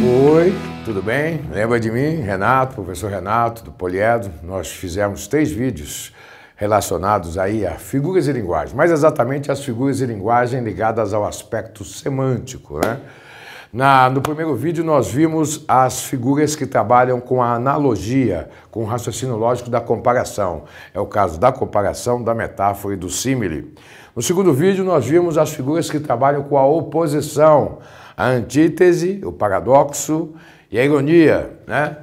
Oi, tudo bem? Lembra de mim, Renato, professor Renato, do Poliedro. Nós fizemos 3 vídeos relacionados aí a figuras e linguagem, mais exatamente as figuras e linguagem ligadas ao aspecto semântico, né? No primeiro vídeo nós vimos as figuras que trabalham com a analogia, com o raciocínio lógico da comparação. É o caso da comparação, da metáfora e do símile. No segundo vídeo nós vimos as figuras que trabalham com a oposição, a antítese, o paradoxo e a ironia, né?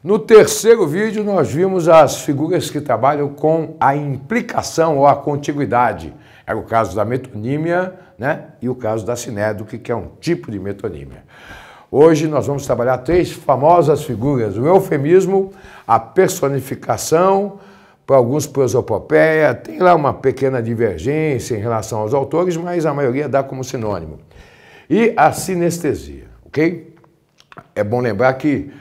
No terceiro vídeo nós vimos as figuras que trabalham com a implicação ou a contiguidade. Era o caso da metonímia, né? E o caso da sinédoque, que é um tipo de metonímia. Hoje nós vamos trabalhar 3 famosas figuras: o eufemismo, a personificação, para alguns prosopopeia, tem lá uma pequena divergência em relação aos autores, mas a maioria dá como sinônimo. E a sinestesia, ok? É bom lembrar que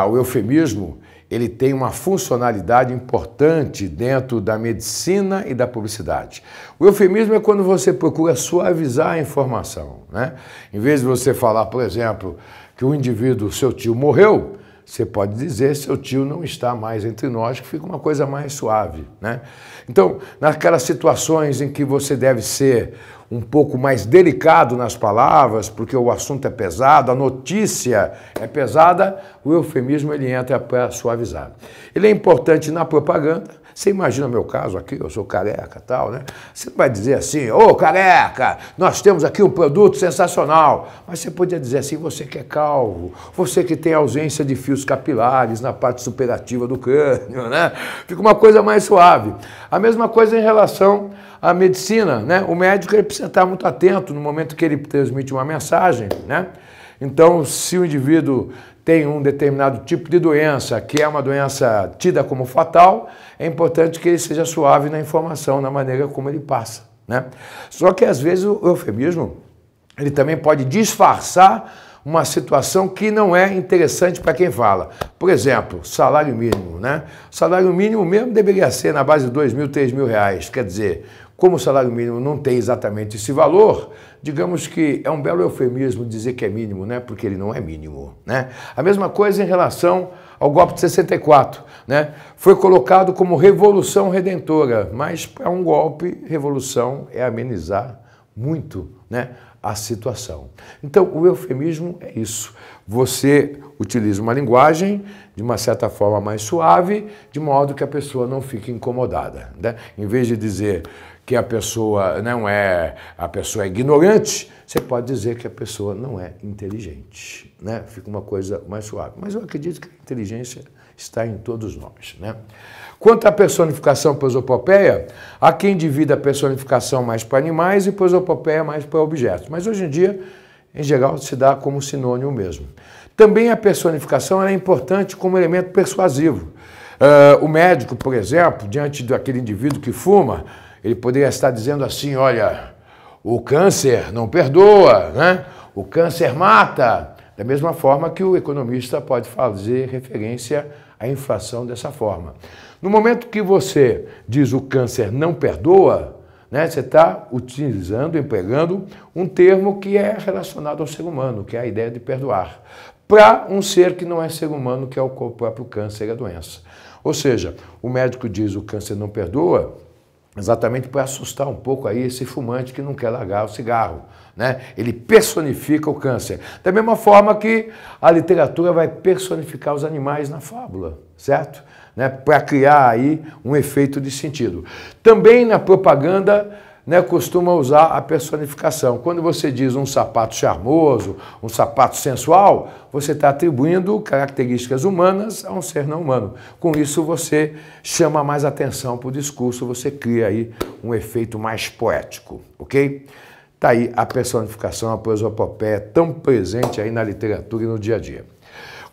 o eufemismo ele tem uma funcionalidade importante dentro da medicina e da publicidade. O eufemismo é quando você procura suavizar a informação, né? Em vez de você falar, por exemplo, que o indivíduo, seu tio, morreu, você pode dizer seu tio não está mais entre nós, que fica uma coisa mais suave, né? Então, naquelas situações em que você deve ser um pouco mais delicado nas palavras, porque o assunto é pesado, a notícia é pesada, o eufemismo ele entra para suavizar. Ele é importante na propaganda. Você imagina o meu caso aqui, eu sou careca e tal, né? Você não vai dizer assim, ô careca, nós temos aqui um produto sensacional. Mas você podia dizer assim, você que é calvo, você que tem ausência de fios capilares na parte superativa do crânio, né? Fica uma coisa mais suave. A mesma coisa em relação à medicina, né? O médico ele precisa estar muito atento no momento que ele transmite uma mensagem, né? Então, se o indivíduo tem um determinado tipo de doença, que é uma doença tida como fatal, é importante que ele seja suave na informação, na maneira como ele passa, né? Só que, às vezes, o eufemismo ele também pode disfarçar uma situação que não é interessante para quem fala. Por exemplo, salário mínimo, né? O salário mínimo mesmo deveria ser na base de 2.000, 3.000 reais. Quer dizer, como o salário mínimo não tem exatamente esse valor, digamos que é um belo eufemismo dizer que é mínimo, né? Porque ele não é mínimo, né? A mesma coisa em relação ao golpe de 64, né? Foi colocado como revolução redentora, mas para um golpe, revolução é amenizar muito, né, a situação. Então, o eufemismo é isso. Você utiliza uma linguagem de uma certa forma mais suave, de modo que a pessoa não fique incomodada, né? Em vez de dizer que a pessoa é ignorante, você pode dizer que a pessoa não é inteligente, né? Fica uma coisa mais suave. Mas eu acredito que a inteligência está em todos nós, né? Quanto à personificação prosopopeia, há quem divida a personificação mais para animais e prosopopeia mais para objetos. Mas hoje em dia, em geral, se dá como sinônimo mesmo. Também a personificação é importante como elemento persuasivo. O médico, por exemplo, diante daquele indivíduo que fuma, ele poderia estar dizendo assim, olha, o câncer não perdoa, né? O câncer mata. Da mesma forma que o economista pode fazer referência à inflação dessa forma. No momento que você diz o câncer não perdoa, né, você está utilizando, empregando um termo que é relacionado ao ser humano, que é a ideia de perdoar, para um ser que não é ser humano, que é o próprio câncer e a doença. Ou seja, o médico diz o câncer não perdoa, exatamente para assustar um pouco aí esse fumante que não quer largar o cigarro, né? Ele personifica o câncer. Da mesma forma que a literatura vai personificar os animais na fábula, certo? Né? Para criar aí um efeito de sentido. Também na propaganda, né, costuma usar a personificação. Quando você diz um sapato charmoso, um sapato sensual, você está atribuindo características humanas a um ser não humano. Com isso você chama mais atenção para o discurso, você cria aí um efeito mais poético, ok? Está aí a personificação, a prosopopeia, tão presente aí na literatura e no dia a dia.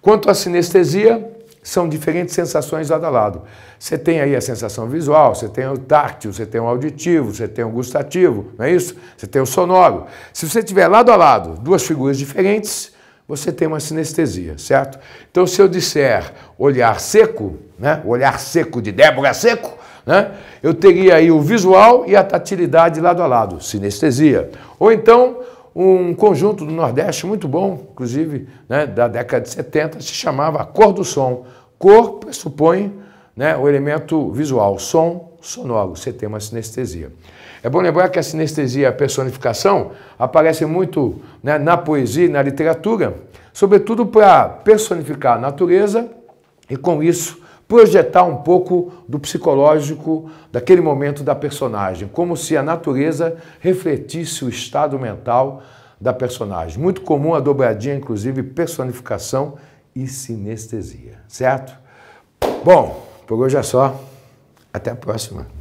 Quanto à sinestesia, são diferentes sensações lado a lado. Você tem aí a sensação visual, você tem o táctil, você tem o auditivo, você tem o gustativo, não é isso? Você tem o sonoro. Se você tiver lado a lado duas figuras diferentes, você tem uma sinestesia, certo? Então, se eu disser olhar seco, né? O olhar seco de Débora Seco, né? Eu teria aí o visual e a tatilidade lado a lado, sinestesia. Ou então, um conjunto do Nordeste muito bom, inclusive, né, da década de 70, se chamava Cor do Som. Cor pressupõe, né, o elemento visual, som sonoro, você tem uma sinestesia. É bom lembrar que a sinestesia e a personificação aparecem muito, né, na poesia e na literatura, sobretudo para personificar a natureza e, com isso, projetar um pouco do psicológico daquele momento da personagem, como se a natureza refletisse o estado mental da personagem. Muito comum a dobradinha, inclusive, personificação e sinestesia, certo? Bom, por hoje é só. Até a próxima.